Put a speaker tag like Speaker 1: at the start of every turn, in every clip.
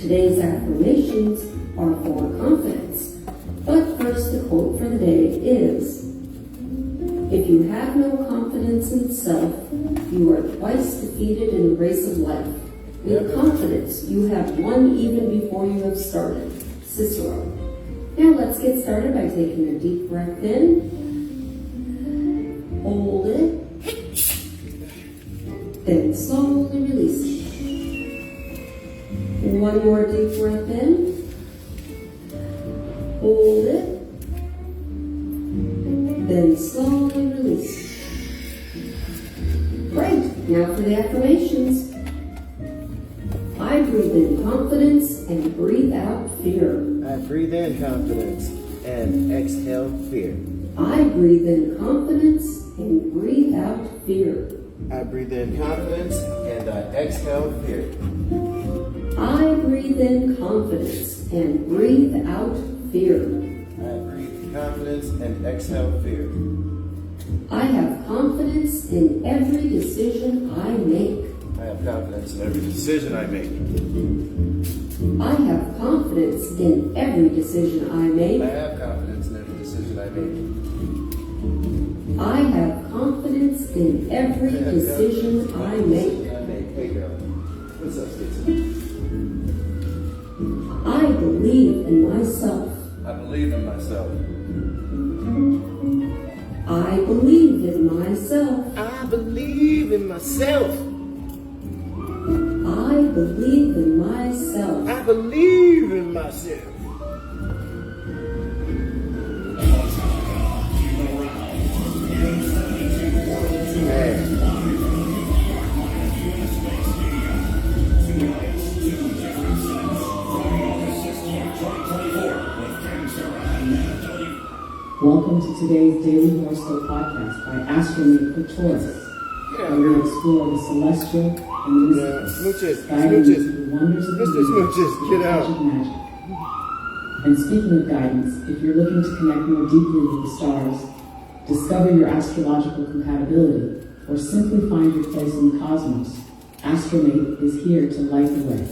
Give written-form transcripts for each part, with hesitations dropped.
Speaker 1: Today's affirmations are for confidence. But first, the quote for the day is, "If you have no confidence in self, you are twice defeated in the race of life. With confidence, you have won even before you have started." Cicero. Now let's get started by taking a deep breath in. Hold it. Then slowly release it. One more deep breath in. Hold it. Then slowly release it. Great. Now for the affirmations. I breathe in confidence and breathe out fear.
Speaker 2: I breathe in confidence and exhale fear.
Speaker 1: I breathe in confidence and breathe out fear.
Speaker 2: I breathe in confidence and I exhale fear.
Speaker 1: I breathe in confidence and breathe out fear.
Speaker 2: I breathe confidence and exhale fear.
Speaker 1: I have confidence in every decision I make.
Speaker 2: I have confidence in every decision I make.
Speaker 1: I have confidence in every decision I make.
Speaker 2: I have confidence in every decision I make.
Speaker 1: I have confidence in every decision I make.
Speaker 2: Hey girl, what's up, Stacey?
Speaker 1: I believe in myself.
Speaker 2: I believe in myself.
Speaker 1: I believe in myself.
Speaker 2: I believe in myself.
Speaker 1: I believe in myself.
Speaker 2: I believe in myself.
Speaker 3: Welcome to today's Daily Horoscope Podcast by Astronomy for Taurus. Where we explore the celestial and
Speaker 2: Smooches,
Speaker 3: guiding
Speaker 2: smooches.
Speaker 3: into the wonders of the
Speaker 2: Mr.
Speaker 3: universe
Speaker 2: Smooches,
Speaker 3: with
Speaker 2: get out.
Speaker 3: magic. And speaking of guidance, if you're looking to connect more deeply with the stars, discover your astrological compatibility, or simply find your place in the cosmos, Astromate is here to light the way.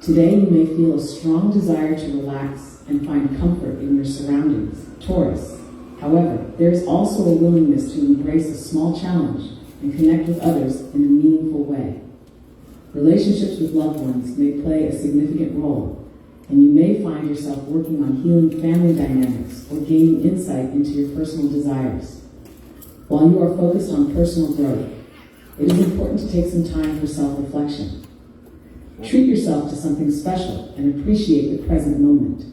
Speaker 3: Today you may feel a strong desire to relax and find comfort in your surroundings, Taurus. However, there is also a willingness to embrace a small challenge and connect with others in a meaningful way. Relationships with loved ones may play a significant role, and you may find yourself working on healing family dynamics or gaining insight into your personal desires. While you are focused on personal growth, it is important to take some time for self-reflection. Treat yourself to something special and appreciate the present moment.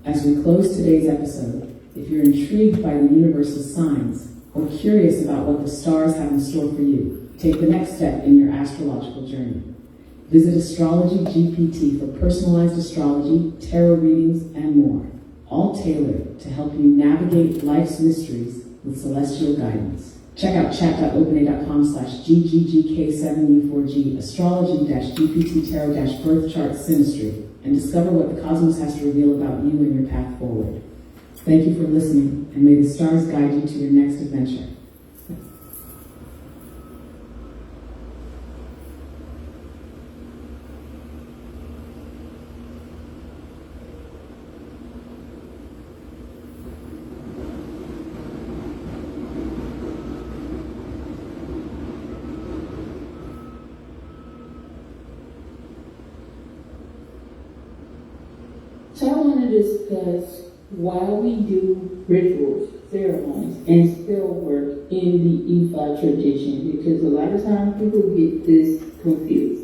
Speaker 3: As we close today's episode, if you're intrigued by the universe's signs or curious about what the stars have in store for you, take the next step in your astrological journey. Visit Astrology GPT for personalized astrology, tarot readings, and more, all tailored to help you navigate life's mysteries with celestial guidance. Check out chat.openay.com/GGGK7U4G astrology-GPT tarot-birth chart synastry and discover what the cosmos has to reveal about you and your path forward. Thank you for listening, and may the stars guide you to your next adventure.
Speaker 4: So I want to discuss why we do rituals, ceremonies, and spell work in the Ifa tradition, because a lot of times people get this confused.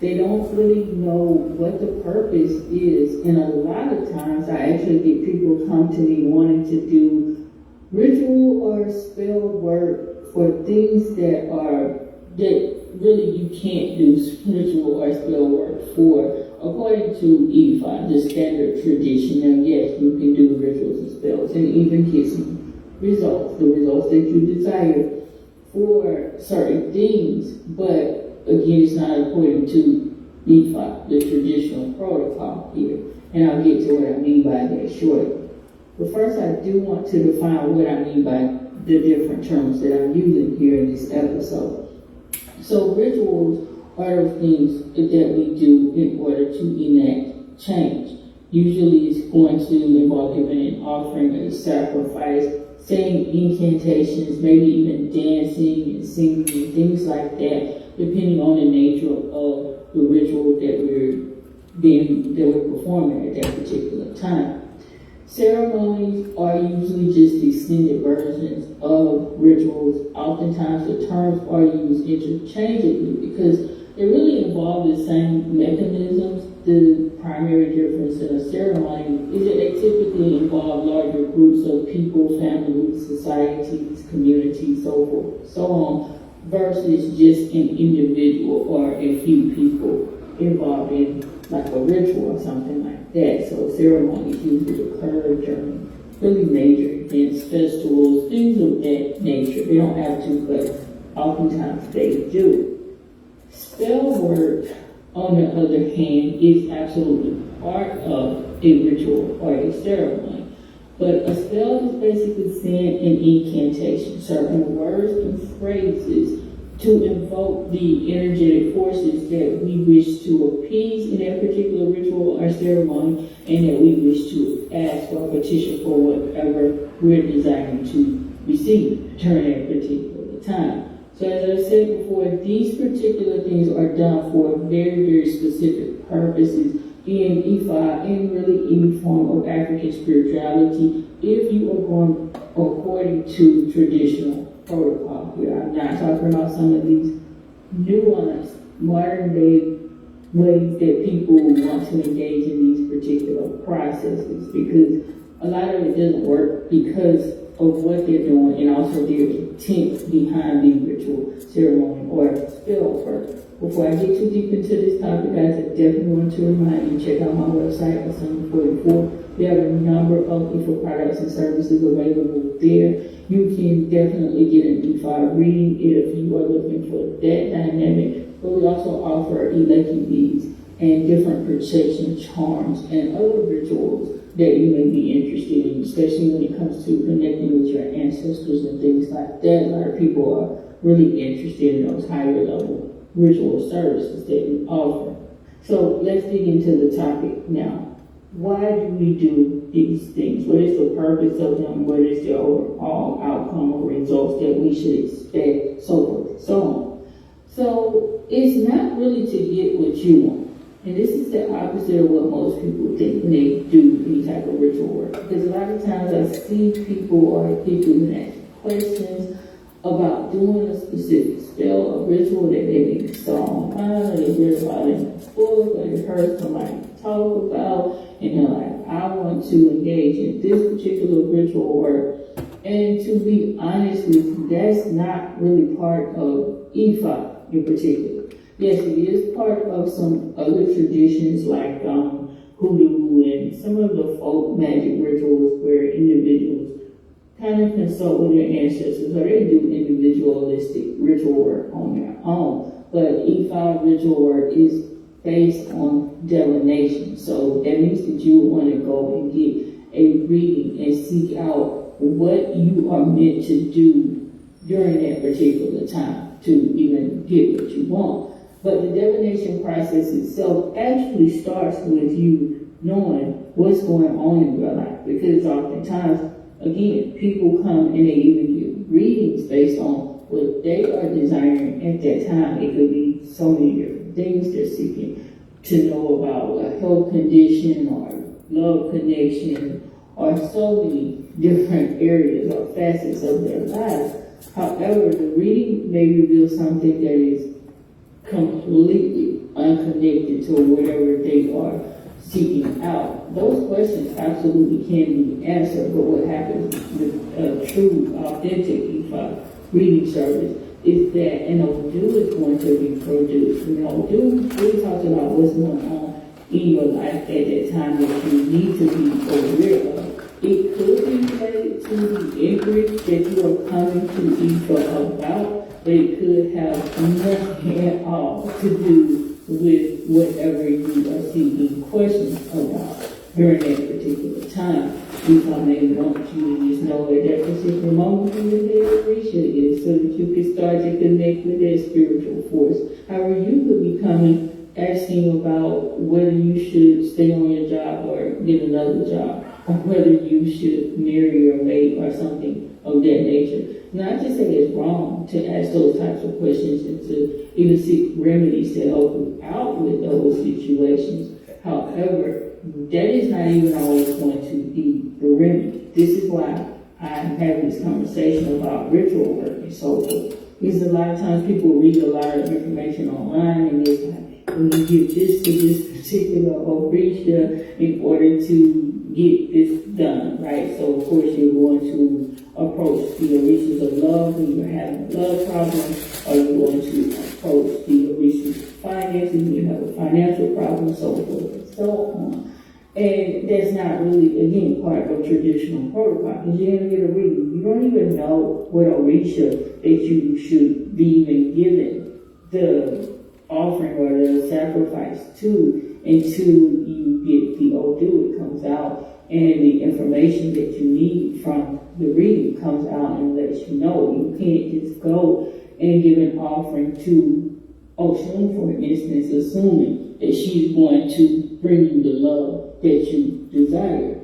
Speaker 4: They don't really know what the purpose is, and a lot of times I actually get people come to me wanting to do ritual or spell work for things that really you can't do ritual or spell work for. According to Ifa, the standard tradition, now yes, you can do rituals and spells and even get some results, the results that you desire for certain things, but again, it's not according to Ifa, the traditional protocol here. And I'll get to what I mean by that shortly. But first, I do want to define what I mean by the different terms that I'm using here in this episode. So rituals are those things that we do in order to enact change. Usually it's going to involve giving an offering, a sacrifice, saying incantations, maybe even dancing and singing and things like that, depending on the nature of the ritual that we're performing at that particular time. Ceremonies are usually just extended versions of rituals. Oftentimes the terms are used interchangeably because they really involve the same mechanisms. The primary difference in a ceremony is that they typically involve larger groups of people, families, societies, communities, so forth, so on, versus just an individual or a few people involved in like a ritual or something like that. So ceremonies usually occur during really major events, festivals, things of that nature. They don't have to, but oftentimes they do. Spell work, on the other hand, is absolutely part of a ritual or a ceremony. But a spell is basically saying an incantation, certain words and phrases to invoke the energetic forces that we wish to appease in that particular ritual or ceremony, and that we wish to ask or petition for whatever we're desiring to receive during that particular time. So as I said before, these particular things are done for very, very specific purposes in Ifa and really any form of African spirituality if you are going according to traditional protocol here. I'm not talking about some of these nuanced modern day ways that people want to engage in these particular processes, because a lot of it doesn't work because of what they're doing and also their intent behind the ritual, ceremony, or spell work. Before I get too deep into this topic, guys, I definitely want to remind you, check out my website, Assembly 44. We have a number of IFA products and services available there. You can definitely get an IFA reading if you are looking for that dynamic. But we also offer Eleki beads and different protection charms and other rituals that you may be interested in, especially when it comes to connecting with your ancestors and things like that. A lot of people are really interested in those higher level ritual services that we offer. So let's dig into the topic now. Why do we do these things? What is the purpose of them? What is the overall outcome or results that we should expect? So forth, so on. So it's not really to get what you want. And this is the opposite of what most people think when they do any type of ritual work. Because a lot of times I see people or people ask questions about doing a specific spell, a ritual that they maybe saw online, or they read about in a book, or they heard somebody talk about, and they're like, I want to engage in this particular ritual work. And to be honest with you, that's not really part of Ifa in particular. Yes, it is part of some other traditions like hoodoo and some of the folk magic rituals where individuals kind of consult with their ancestors, or they do individualistic ritual work on their own. But Ifa ritual work is based on divination. So that means that you want to go and get a reading and seek out what you are meant to do during that particular time to even get what you want. But the divination process itself actually starts with you knowing what's going on in your life. Because oftentimes, again, people come and they even give readings based on what they are desiring at that time. It could be so many different things they're seeking to know about, a health condition or love connection, or so many different areas or facets of their lives. However, the reading may reveal something that is completely unconnected to whatever they are seeking out. Those questions absolutely can be answered, but what happens with a true, authentic Ifa reading service is that an Odu is going to be produced. And Odu really talks about what's going on in your life at that time that you need to be aware of. It could be related to the ignorance that you are coming to Ifa about, but it could have nothing at all to do with whatever you are seeking questions about. during that particular time. If I may want you to just know at that particular moment who your head Orisha is, so that you can start to connect with that spiritual force. However, you could be coming asking about whether you should stay on your job or get another job, or whether you should marry your mate or something of that nature. Not to say it's wrong to ask those types of questions and to even seek remedies to help you out with those situations. However, that is not even always going to be the remedy. This is why I'm having this conversation about ritual work and so forth. Because a lot of times people read a lot of information online and it's like, when you give this to this particular Orisha in order to get this done, right? So of course you're going to approach the Orishas of love when you're having a love problem, or you're going to approach the Orishas of finances when you have a financial problem, so forth and so on. And that's not really, again, part of traditional protocol, because you're going to get a reading. You don't even know what Orisha that you should be even given the offering or the sacrifice to until you get the Odu. It comes out, and the information that you need from the reading comes out and lets you know. You can't just go and give an offering to Oshun, for instance, assuming that she's going to bring you the love that you desire.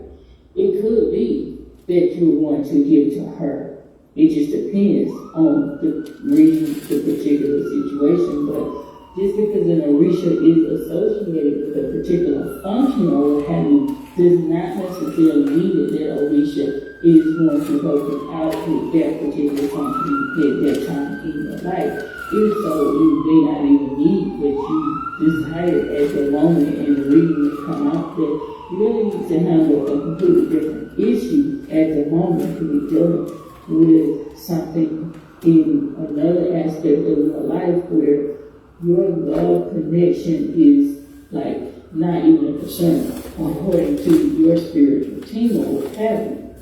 Speaker 4: It could be that you're going to give to her. It just depends on the reading, the particular situation, but just because an Orisha is associated with a particular function or what have you, does not necessarily mean that that Orisha is going to help you out with that particular function at that time in your life. If so, you may not even need what you desire at that moment, and the reading will come out that you really need to handle a completely different issue at the moment to be dealing with something in another aspect of your life where your love connection is like not even a concern according to your spiritual team or what have you.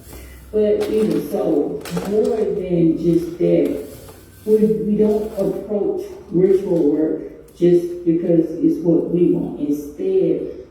Speaker 4: But even so, more than just that, we don't approach ritual work just because it's what we want. Instead,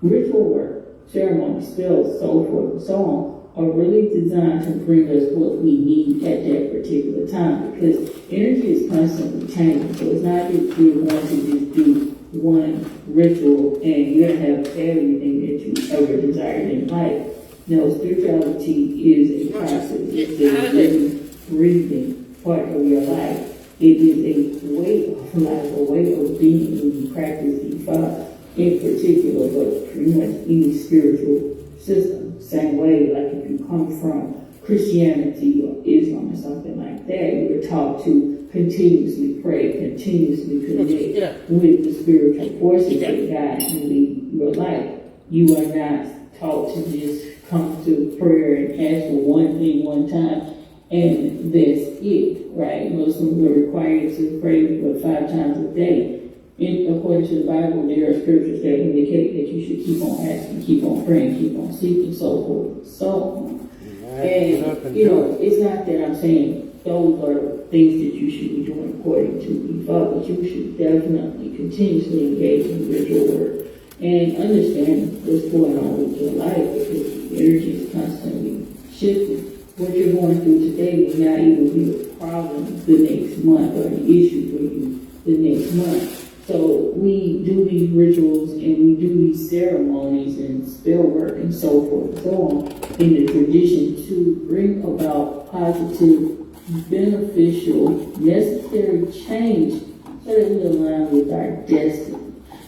Speaker 4: ritual work, ceremonies, spells, so forth and so on, are really designed to bring us what we need at that particular time, because energy is constantly changing. So it's not that you're going to just do one ritual and you're going to have everything that you ever desired in life. No, spirituality is a process. It's a living, breathing part of your life. It is a way of life, a way of being when you practice Ifa in particular, but pretty much any spiritual system. Same way, like if you come from Christianity or Islam or something like that, you were taught to continuously pray, continuously connect with the spiritual forces that guide and lead your life. You are not taught to just come to prayer and ask for one thing one time and that's it, right? Muslims are required to pray for 5 times a day. And according to the Bible, there are scriptures that indicate that you should keep on asking, keep on praying, keep on seeking, so forth and so on. And, it's not that I'm saying those are things that you should be doing according to Ifa, but you should definitely continuously engage in ritual work and understand what's going on with your life, because the energy is constantly shifting. What you're going through today may not even be a problem the next month or an issue for you the next month. So we do these rituals and we do these ceremonies and spell work and so forth and so on in the tradition to bring about positive, beneficial, necessary change so that we align with our destiny.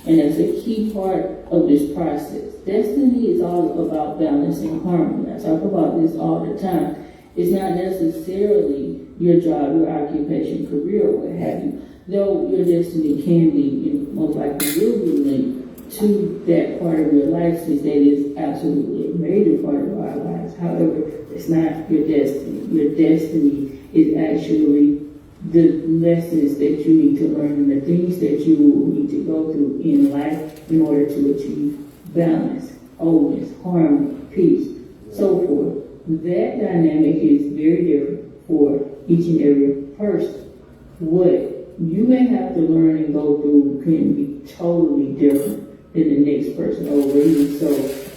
Speaker 4: And that's a key part of this process. Destiny is all about balance and harmony. I talk about this all the time. It's not necessarily your job, your occupation, career, or what have you. Though your destiny can be, and most likely will be linked to that part of your life, since that is absolutely a major part of our lives. However, it's not your destiny. Your destiny is actually the lessons that you need to learn and the things that you will need to go through in life in order to achieve balance, wholeness, harmony, peace, so forth. That dynamic is very different for each and every person. What you may have to learn and go through can be totally different than the next person, or even so,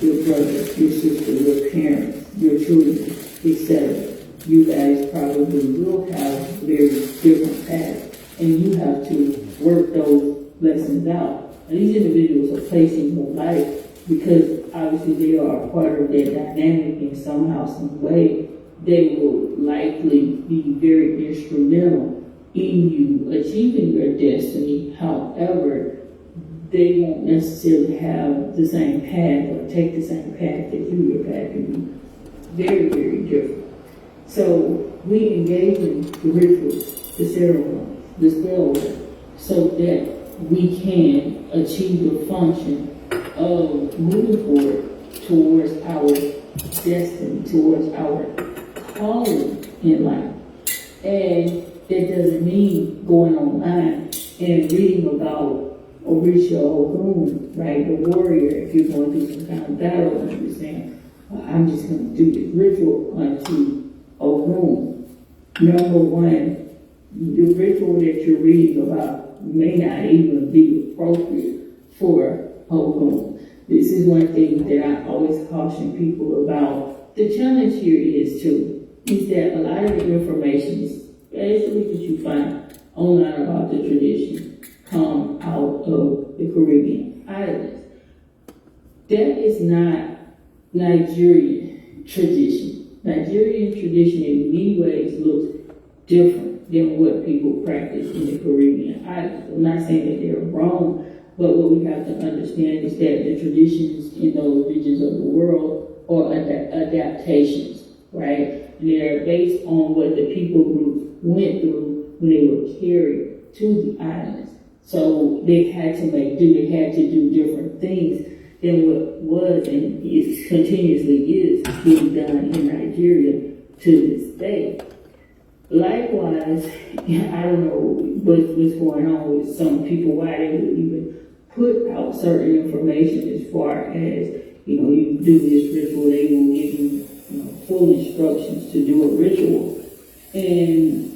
Speaker 4: your brother, your sister, your parents, your children, etc. You guys probably will have very different paths, and you have to work those lessons out. And these individuals are placed in your life because obviously they are a part of that dynamic in somehow, some way. They will likely be very instrumental in you achieving your destiny. However, they won't necessarily have the same path or take the same path that you. Your path can be very, very different. So we engage in the rituals, the ceremonies, the spell work, so that we can achieve the function of moving forward towards our destiny, towards our calling in life. And that doesn't mean going online and reading about Orisha Ogun, right, the warrior, if you're going through some kind of battle and you're saying, I'm just going to do this ritual unto Ogun. Number one, the ritual that you're reading about may not even be appropriate for Ogun. This is one thing that I always caution people about. The challenge here is that a lot of the information, especially that you find online about the tradition, come out of the Caribbean islands. That is not Nigerian tradition. Nigerian tradition in many ways looks different than what people practice in the Caribbean islands. I'm not saying that they're wrong, but what we have to understand is that the traditions in those regions of the world are adaptations, right? And they're based on what the people groups went through when they were carried to the islands. So they had to do different things than what was and is continuously is being done in Nigeria to this day. Likewise, I don't know what's going on with some people, why they would even put out certain information as far as, you do this ritual, they will give you, full instructions to do a ritual. And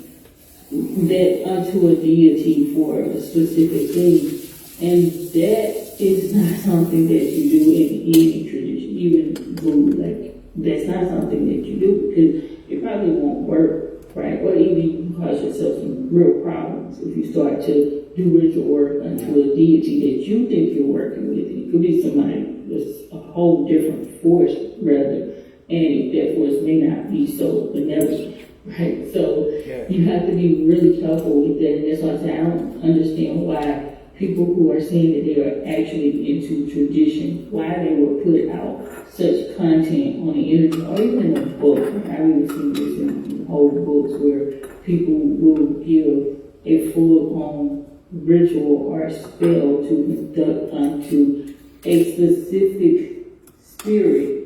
Speaker 4: that unto a deity for a specific thing. And that is not something that you do in any tradition, even voodoo. Like, that's not something that you do because it probably won't work, right? Or even you can cause yourself some real problems if you start to do ritual work unto a deity that you think you're working with. It could be somebody that's a whole different force, rather, and that force may not be so benevolent. Right, so you have to be really careful with that, and that's why I say I don't understand why people who are saying that they are actually into tradition, why they will put out such content on the internet or even in a book. I've even seen this in whole books where people will give a full-on ritual or spell to conduct unto a specific spirit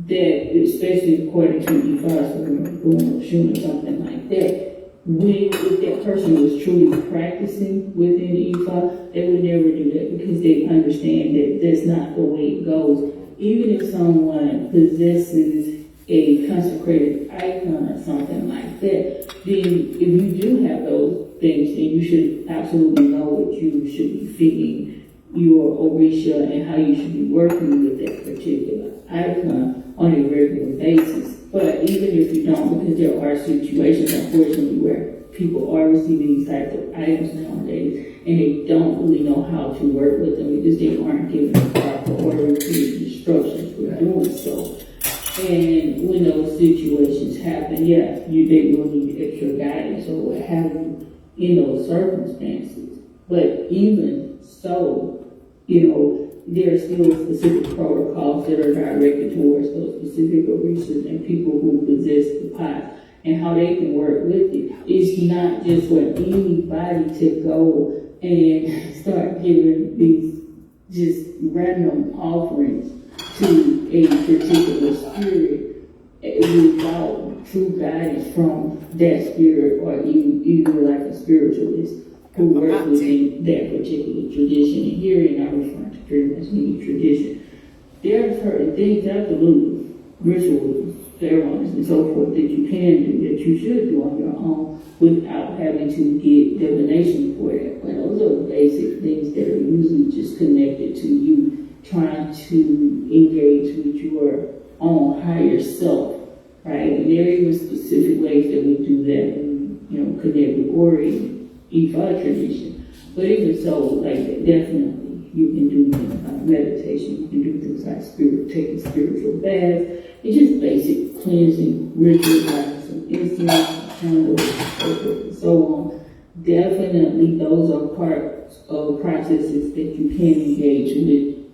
Speaker 4: that, especially according to Ifa, or something like that, if that person was truly practicing within Ifa, they would never do that because they understand that that's not the way it goes. Even if someone possesses a consecrated icon or something like that, then if you do have those things, then you should absolutely know what you should be feeding your Orisha and how you should be working with that particular icon on a regular basis. But even if you don't, because there are situations, unfortunately, where people are receiving these types of items nowadays and they don't really know how to work with them because they aren't given the proper order and instructions for doing so. And when those situations happen, yes, they will need extra guidance or what have you in those circumstances. But even so, there are still specific protocols that are directed towards those specific orishas and people who possess the pot and how they can work with it. It's not just for anybody to go and start giving these just random offerings to a particular spirit without true guidance from that spirit or even like a spiritualist who works within that particular tradition. And here you're not referring to pretty much any tradition. There are certain things, absolutely, rituals, ceremonies and so forth that you can do, that you should do on your own without having to get divination for it. But those are basic things that are usually just connected to you trying to engage with your own higher self, right? And there are even specific ways that we do that when, connect with Ori and Ifa tradition. But even so, like, definitely you can do meditation, you can do things like taking spiritual baths, it's just basic cleansing rituals, like some incense, candles, and so on. Definitely those are parts of processes that you can engage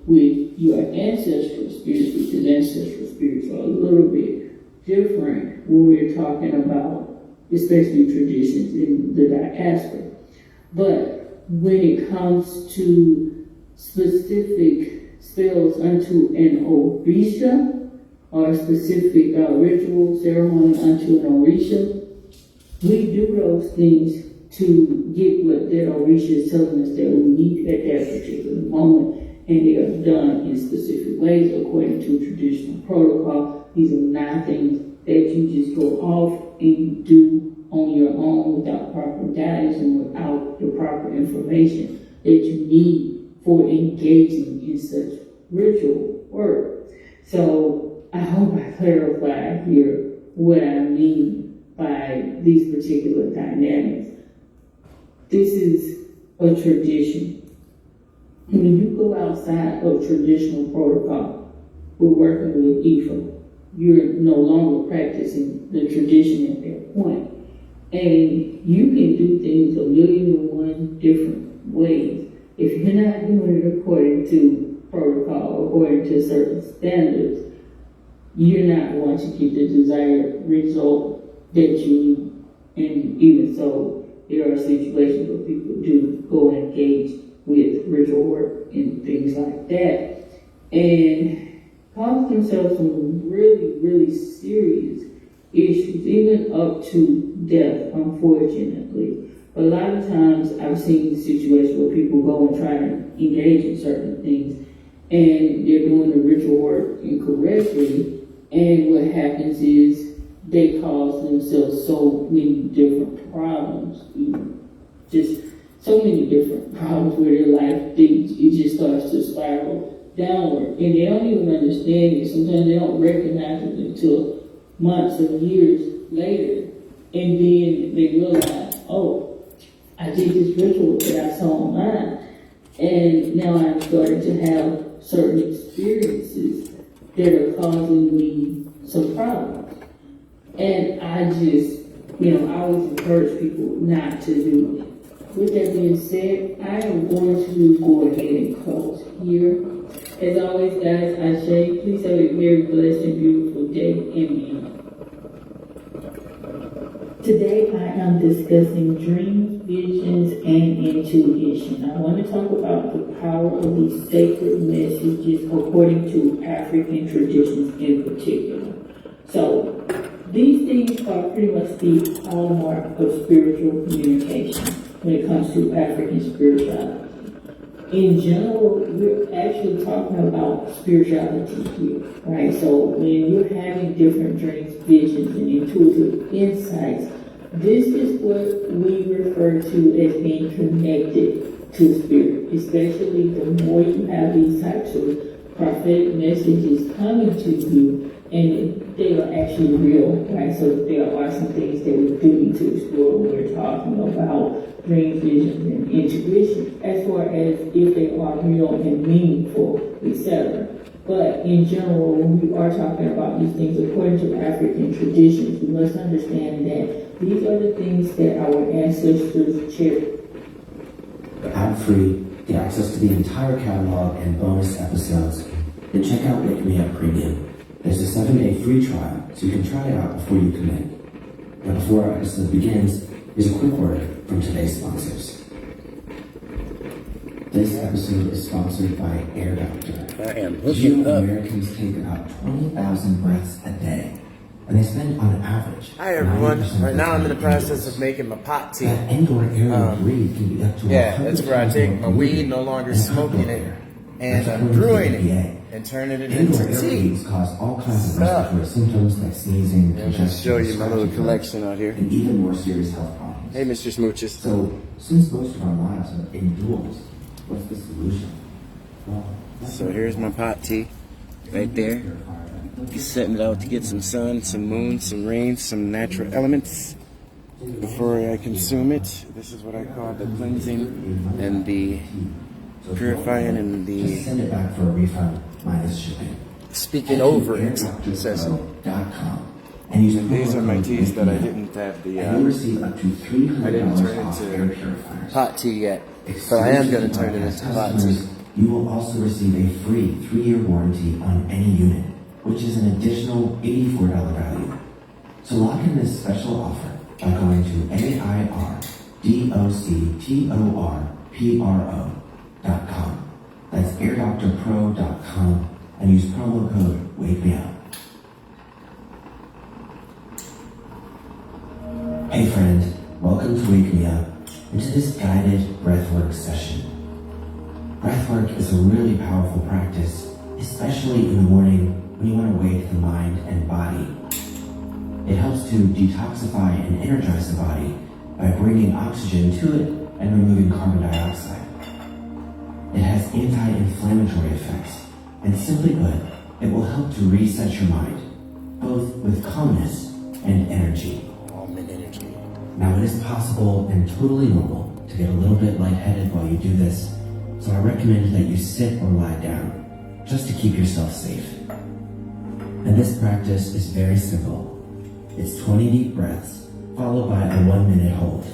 Speaker 4: with your ancestral spirits, because ancestral spirits are a little bit different when we're talking about, especially traditions in the diaspora. But when it comes to specific spells unto an Orisha, or a specific ritual ceremony unto an Orisha, we do those things to get what that Orisha is telling us that we need at that particular moment, and they are done in specific ways according to traditional protocol. These are not things that you just go off and you do on your own without proper guidance and without the proper information that you need for engaging in such ritual work. So I hope I clarify here what I mean by these particular dynamics. This is a tradition. When you go outside of traditional protocol, we're working with Ifa. You're no longer practicing the tradition at that point. And you can do things 1,001 different ways. If you're not doing it according to protocol, according to certain standards, you're not going to get the desired result that you need. And even so, there are situations where people do go and engage with ritual work and things like that, and cause themselves some really, really serious issues, even up to death, unfortunately. But a lot of times I've seen situations where people go and try to engage in certain things, and they're doing the ritual work incorrectly, and what happens is they cause themselves so many different problems, just so many different problems where their life, it just starts to spiral downward. And they don't even understand it. Sometimes they don't recognize it until months or years later. And then they realize, oh, I did this ritual that I saw online. And now I'm starting to have certain experiences that are causing me some problems. And I just, I always encourage people not to do it. With that being said, I am going to go ahead and close here. As always, guys, I say, please have a very blessed and beautiful day. Amen. Today, I am discussing dreams, visions, and intuition. I want to talk about the power of these sacred messages according to African traditions in particular. So, these things are pretty much the hallmark of spiritual communication when it comes to African spirituality. In general, we're actually talking about spirituality here, right? So when you're having different dreams, visions, and intuitive insights, this is what we refer to as being connected to spirit, especially the more you have these types of prophetic messages coming to you, and they are actually real, right? So there are some things that we do need to explore when we're talking about dream, visions, and intuition, as far as if they are real and meaningful, etc. But in general, when we are talking about these things according to African traditions, we must understand that these are the things that our ancestors cherished.
Speaker 5: Ad-free, get access to the entire catalog and bonus episodes. Then check out Wake Me Up Premium. There's a 7-day free trial, so you can try it out before you commit. Now before our episode begins, here's a quick word from today's sponsors. This episode is sponsored by Air Doctor.
Speaker 2: I am
Speaker 5: Did you
Speaker 2: hooking
Speaker 5: know
Speaker 2: up.
Speaker 5: Americans take about 20,000 breaths a day? And they spend on average.
Speaker 2: Hi everyone.
Speaker 5: 90%
Speaker 2: Right now I'm in the
Speaker 5: time
Speaker 2: process
Speaker 5: indoors.
Speaker 2: of making my pot tea.
Speaker 5: That indoor air you breathe can be up to
Speaker 2: Yeah, that's where I
Speaker 5: 100
Speaker 2: take
Speaker 5: times
Speaker 2: my
Speaker 5: more
Speaker 2: weed,
Speaker 5: polluted
Speaker 2: no longer
Speaker 5: than
Speaker 2: smoking
Speaker 5: outdoor
Speaker 2: it,
Speaker 5: air.
Speaker 2: and
Speaker 5: That's
Speaker 2: I'm
Speaker 5: according to
Speaker 2: brewing
Speaker 5: the
Speaker 2: it.
Speaker 5: EPA.
Speaker 2: and turning it
Speaker 5: Indoor
Speaker 2: into tea.
Speaker 5: airplanes cause all kinds of
Speaker 2: Stop.
Speaker 5: respiratory symptoms like sneezing,
Speaker 2: I'm going to
Speaker 5: congestion,
Speaker 2: show you my little
Speaker 5: scratchy
Speaker 2: collection
Speaker 5: throat,
Speaker 2: out here.
Speaker 5: and even more serious health problems.
Speaker 2: Hey, Mr. Smooches.
Speaker 5: So, since most of our lives are indoors, what's the solution? Well,
Speaker 2: So here's my pot tea right there. Just setting it out to get some sun, some moon, some rain, some natural elements before I consume it. This is what I call the cleansing and the purifying and
Speaker 5: just
Speaker 2: the
Speaker 5: send it back for a refund minus shipping.
Speaker 2: speaking over it, says so.
Speaker 5: AirDoctorPro.com. And use
Speaker 2: And these are my
Speaker 5: promo
Speaker 2: teas
Speaker 5: code
Speaker 2: that I
Speaker 5: APM.
Speaker 2: didn't have the
Speaker 5: And you'll receive up to $300
Speaker 2: I didn't turn
Speaker 5: off
Speaker 2: into
Speaker 5: air purifiers.
Speaker 2: hot tea yet, but I am going to turn it into hot tea.
Speaker 5: Customers, you will also receive a free 3-year warranty on any unit, which is an additional $84 value. So lock in this special offer by going to AIRDOCTORPRO.com. That's airdoctorpro.com and use promo code WAKEMEUP. Hey friend, welcome to Wake Me Up and to this guided breathwork session. Breathwork is a really powerful practice, especially in the morning when you want to wake the mind and body. It helps to detoxify and energize the body by bringing oxygen to it and removing carbon dioxide. It has anti-inflammatory effects, and simply put, it will help to reset your mind, both with calmness and energy. Now it is possible and totally normal to get a little bit lightheaded while you do this, so I recommend that you sit or lie down, just to keep yourself safe. And this practice is very simple. It's 20 deep breaths, followed by a 1-minute hold.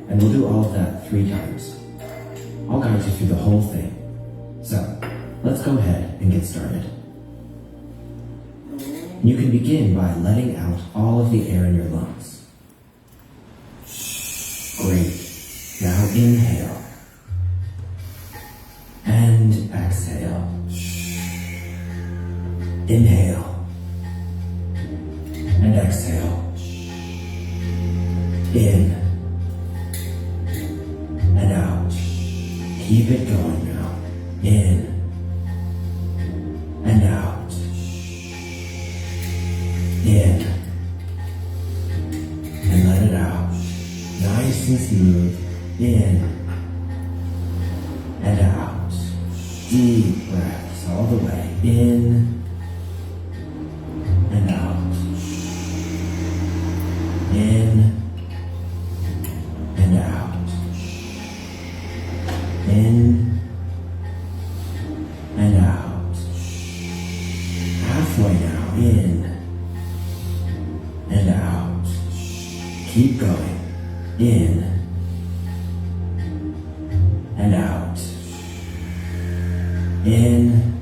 Speaker 5: And we'll do all of that 3 times. I'll guide you through the whole thing. So, let's go ahead and get started. You can begin by letting out all of the air in your lungs. Great. Now inhale. And exhale. Inhale. And exhale. In. And out. Keep it going now. In. And out. In. And let it out. Nice and smooth. In. And out. Deep breaths all the way. In. And out. In. And out. In. And out. Halfway now. In. And out. Keep going. In. And out. In.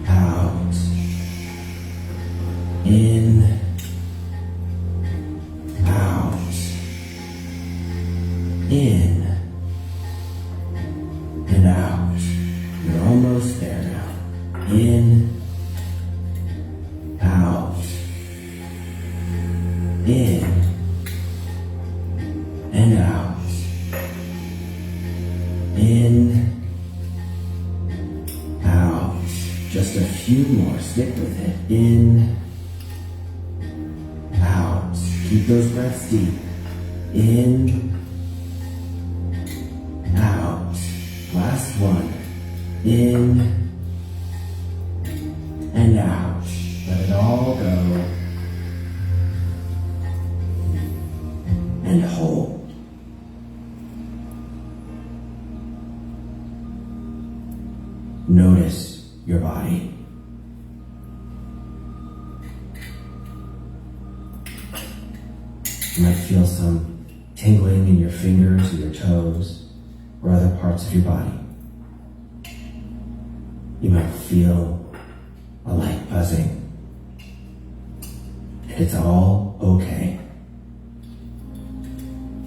Speaker 5: Out. In. Out. In. And out. You're almost there now. In. Out. In. And out. In. Out. Just a few more. Stick with it. In. Out. Keep those breaths deep. In. Out. Last one. In. And out. Let it all go. And hold. Notice your body. You might feel some tingling in your fingers or your toes or other parts of your body. You might feel a light buzzing. And it's all okay.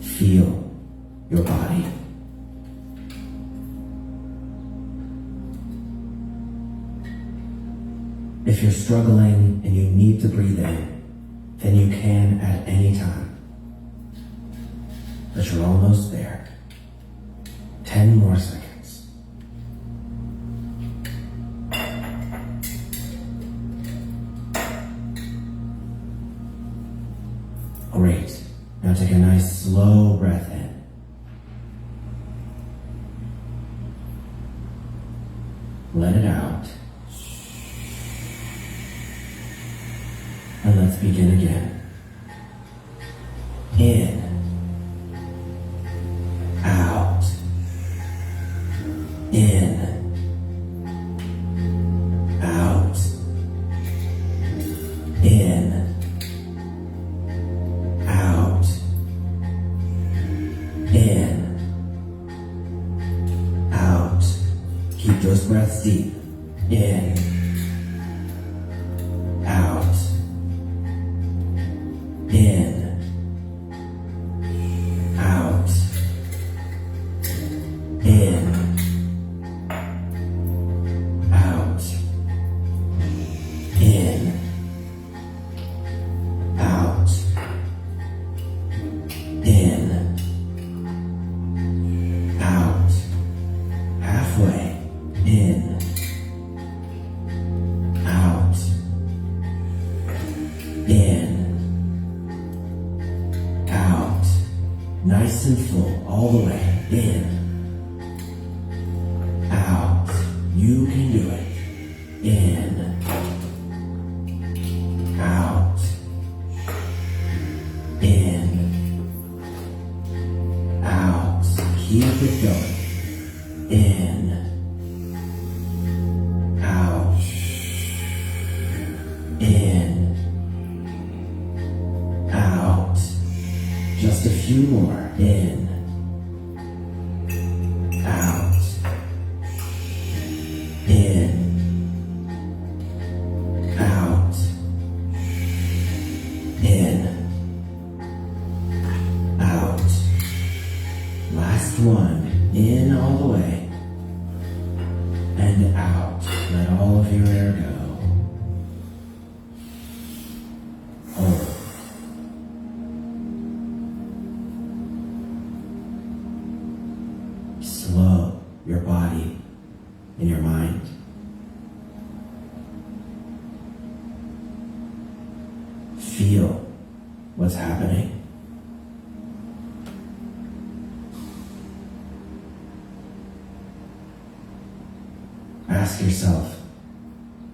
Speaker 5: Feel your body. If you're struggling and you need to breathe in, then you can at any time. But you're almost there. 10 more seconds. slow breath in. Let it out. And let's begin again. In. Out. In. Out. In. Out. In. Out. Keep those breaths deep. In. Out. In. Out. In. Out. In. Out. In. Out. Halfway. In. Out. In. Out. Nice and full all the way. In. Out. You can do it. In. Out. In. Out. Keep it going. In. Out. In. Out. Just a few more. In. Out. In. Out. In. Out. Last one. In all the way. And out. Let all of your air go. Hold. Slow your body and your mind. Feel what's happening. Ask yourself,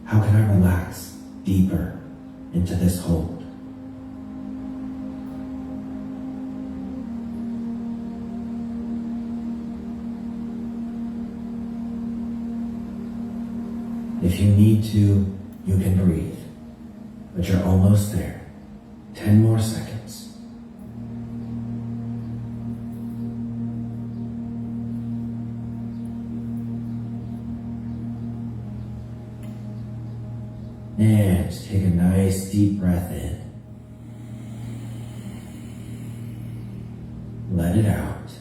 Speaker 5: how can I relax deeper into this hold? If you need to, you can breathe, but you're almost there. 10 more seconds. And take a nice deep breath in. Let it out.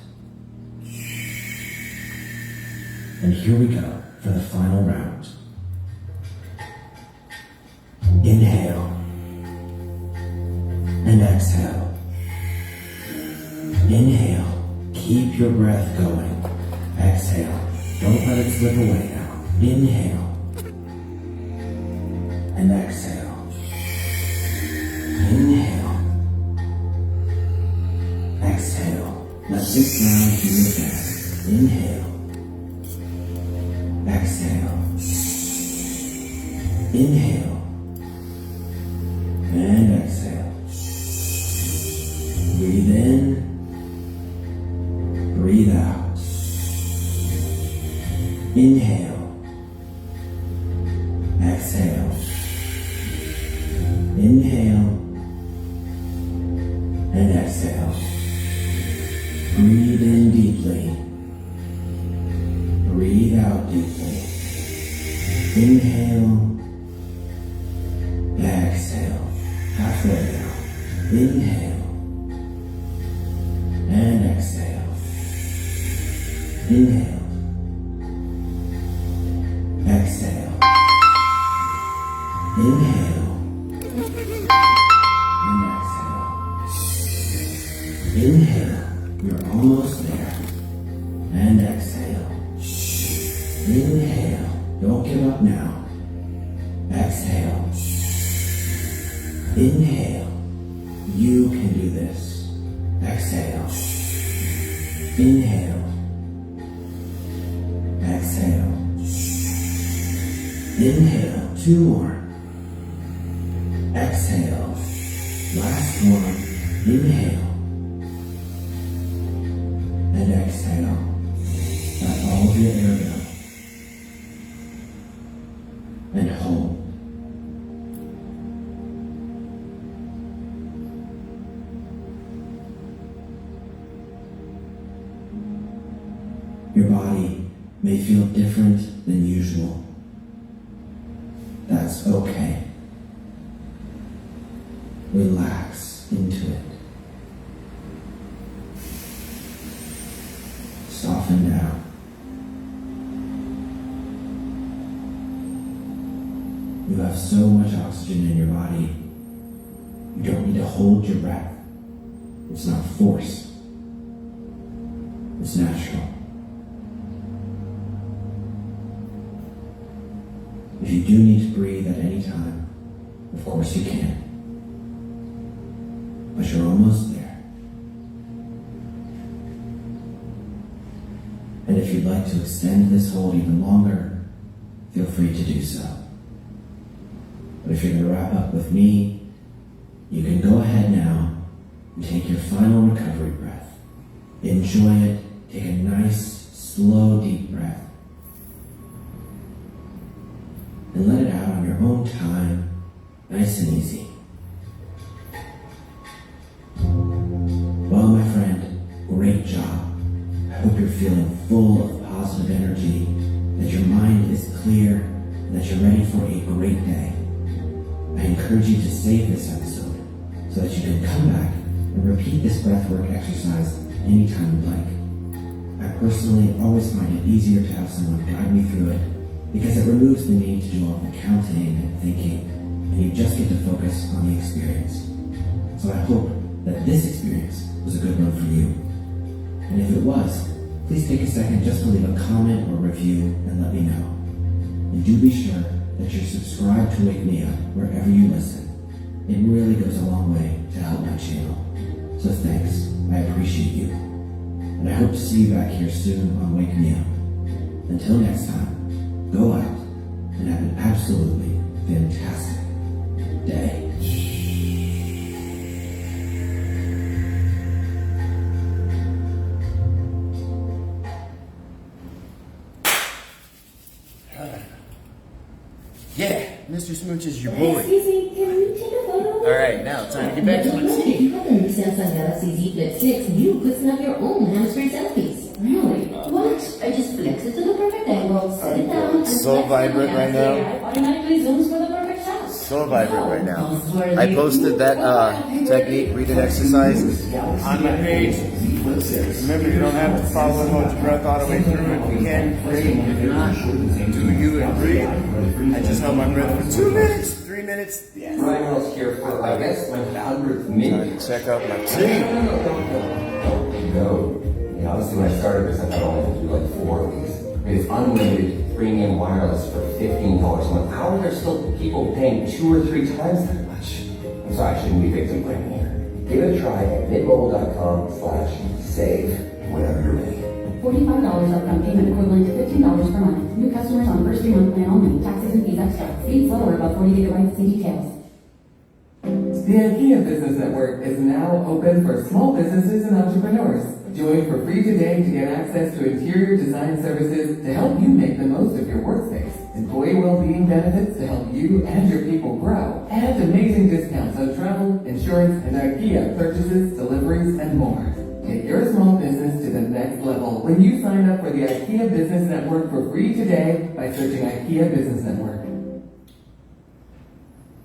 Speaker 5: And here we go for the final round. Inhale. And exhale. Inhale. Keep your breath going. Exhale. Don't let it slip away now. Inhale. And exhale. Inhale. Exhale. Let this round do your best. Inhale. Exhale. Inhale. And exhale. Breathe in. Breathe out. Inhale. Exhale. Inhale. And exhale. Breathe in deeply. Breathe out deeply. Inhale. Exhale. Halfway now. Inhale. And exhale. Inhale. Exhale. Inhale. And exhale. Inhale. You're almost there. And exhale. Inhale. Don't give up now. Exhale. Inhale. You can do this. Exhale. Inhale, 2 more. Exhale. Last one. Inhale. And exhale. Let all of your air go. And hold. Your body may feel different than usual. That's okay. Relax into it. Soften down. You have so much oxygen in your body, you don't need to hold your breath. It's not force. It's natural. If you do need to breathe at any time, of course you can. But you're almost there. And if you'd like to extend this hold even longer, feel free to do so. But if you're going to wrap up with me, you can go ahead now and take your final recovery breath. Enjoy it. Take a nice, slow, deep breath. And let it out on your own time, nice and easy. Well, my friend, great job. I hope you're feeling full of positive energy, that your mind is clear, and that you're ready for a great day. I encourage you to save this episode so that you can come back and repeat this breathwork exercise anytime you like. I personally always find it easier to have someone guide me through it because it removes the need to do all the counting and thinking, and you just get to focus on the experience. So I hope that this experience was a good one for you. And if it was, please take a second just to leave a comment or review and let me know. And do be sure that you're subscribed to Wake Me Up wherever you listen. It really goes a long way to help my channel. So thanks, I appreciate you. And I hope to see you back here soon on Wake Me Up. Until next time, go out and have an absolutely fantastic day.
Speaker 2: Yeah, Mr. Smooch is your boy.
Speaker 6: Susie, can we take a photo?
Speaker 2: Alright, now time to get back to my
Speaker 6: If
Speaker 2: tea.
Speaker 6: you have the new Samsung Galaxy Z Flip 6, you could snap your own hands-free selfies. Really? What? I just flex it to the perfect angle, set it down, and
Speaker 2: So
Speaker 6: flex
Speaker 2: vibrant
Speaker 6: it
Speaker 2: right now.
Speaker 6: AI automatically zooms for the perfect shot.
Speaker 2: So vibrant right now. I posted that technique, breathing exercise on my page. Remember, you don't have to follow and hold your breath all the way through it. You can breathe. If you're not, do you and breathe. I just held my breath for 2 minutes, 3 minutes. Yeah.
Speaker 7: Ryan else here for, I guess, my 100th minute.
Speaker 2: Check out my
Speaker 7: No,
Speaker 2: tea.
Speaker 7: don't go. You know, honestly, when I started this, I thought I only had to do like 4 of these. It's unlimited premium wireless for $15 a month. How are there still people paying 2 or 3 times that much? I'm sorry, I shouldn't be victim blaming here. Give it a try at mintmobile.com/save whenever you're ready.
Speaker 8: $45 upfront payment equivalent to $15 per month. New customers on first 3-month plan only. Taxes and fees extra. Speeds lower above 40 gigabytes. See details.
Speaker 9: The IKEA Business Network is now open for small businesses and entrepreneurs. Join for free today to get access to interior design services to help you make the most of your workspace. Employee well-being benefits to help you and your people grow. And amazing discounts on travel, insurance, and IKEA purchases, deliveries, and more. Take your small business to the next level when you sign up for the IKEA Business Network for free today by searching IKEA Business Network.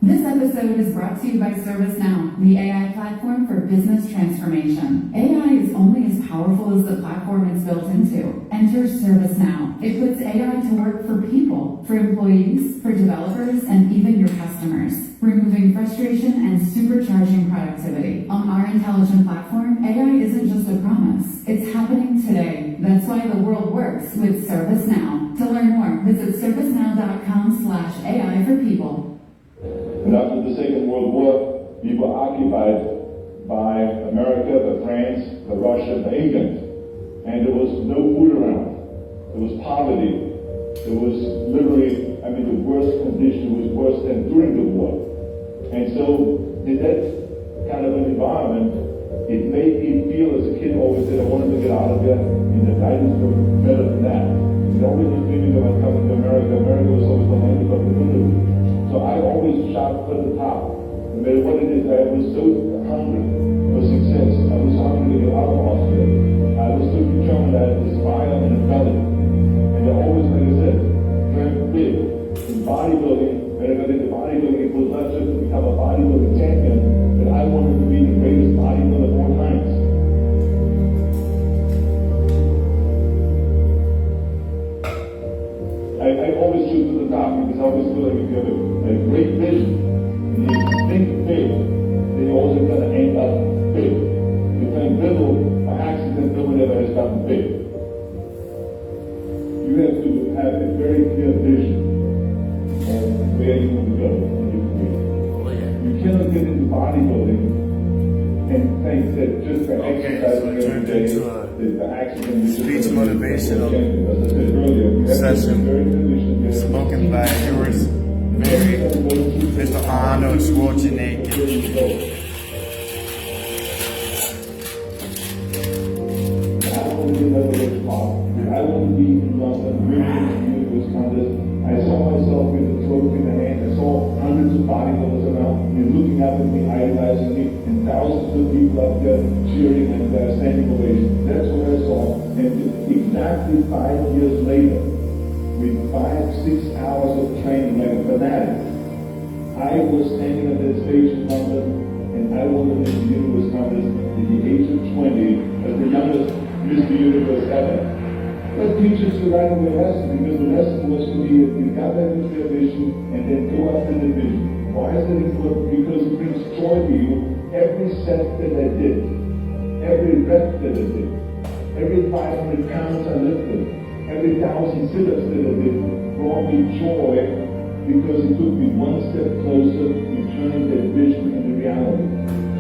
Speaker 10: This episode is brought to you by ServiceNow, the AI platform for business transformation. AI is only as powerful as the platform it's built into. Enter ServiceNow. It puts AI to work for people, for employees, for developers, and even your customers, removing frustration and supercharging productivity. On our intelligent platform, AI isn't just a promise. It's happening today. That's why the world works with ServiceNow. To learn more, visit servicenow.com/AI for people.
Speaker 11: And after the Second World War, we were occupied by America, the France, the Russia, the England. And there was no food around. There was poverty. There was literally, mean, the worst condition was worse than during the war. And so, in that kind of an environment, it made me feel, as a kid always said, I wanted to get out of there, and the guidance was better than that. And always was dreaming about coming to America. America was always the land of opportunity. So I always shot for the top. No matter what it is, I was so hungry for success. I was hungry to get out of Austria. I was so determined. I had this fire in the belly. And I always, like I said, dreamt big. In bodybuilding, when I got into bodybuilding, it was not just to become a bodybuilding champion, but I wanted to be the greatest bodybuilder of all times. I always shoot to the top because I always feel like if you have a great vision and you think big, then you're also going to end up big. If you think little, by accident, no one ever has gotten big. You have to have a very clear vision of where you want to go in your career. You cannot get into bodybuilding and think that just by exercising every day, that the accident is
Speaker 2: Speech motivational
Speaker 11: as I said earlier, you have to
Speaker 2: session
Speaker 11: be very conditioned.
Speaker 2: spoken by yours very Mr. Arnold Schwarzenegger.
Speaker 11: I want to be like a spot. I want to be in London, winning the universe contest. I saw myself with a trophy in the hand. I saw hundreds of bodybuilders around me looking up at me, idolizing me, and thousands of people up there cheering and standing ovation. That's what I saw. And exactly 5 years later, with 5-6 hours of training like a fanatic, I was standing on that stage in London, and I won the Mr. Universe contest at the age of 20 as the youngest Mr. Universe ever. That teaches you right away a lesson, because the lesson was to be, you got that clear vision, and then go after the vision. Why is that important? Because it brings joy to you. Every set that I did, every rep that I did, every 500 pounds I lifted, every 1,000 sit-ups that I did, brought me joy, because it took me one step closer to turning that vision into reality.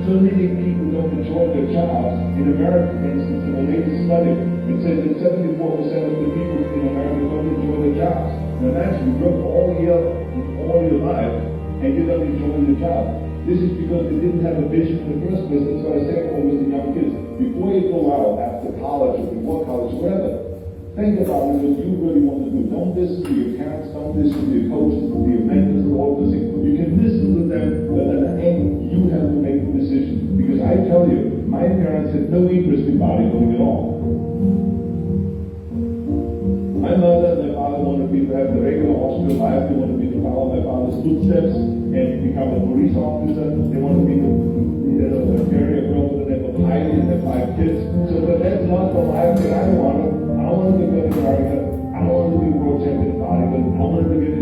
Speaker 11: So many people don't enjoy their jobs. In America, for instance, in the latest study, it says that 74% of the people in America don't enjoy their jobs. Now that's, you work all your life, and you don't enjoy your job. This is because they didn't have a vision in the first place. That's what I say always to young kids. Before you go out after college or before college, whatever, think about what you really want to do. Don't listen to your parents, don't listen to your coaches, to your mentors, all those things. You can listen to them, but at the end, you have to make the decision. Because I tell you, my parents had no interest in bodybuilding at all. My mother and my father wanted me to have the regular Austrian life. They wanted me to follow my father's footsteps and become a police officer. They wanted me to marry a girl with the name of Heidi and have 5 kids.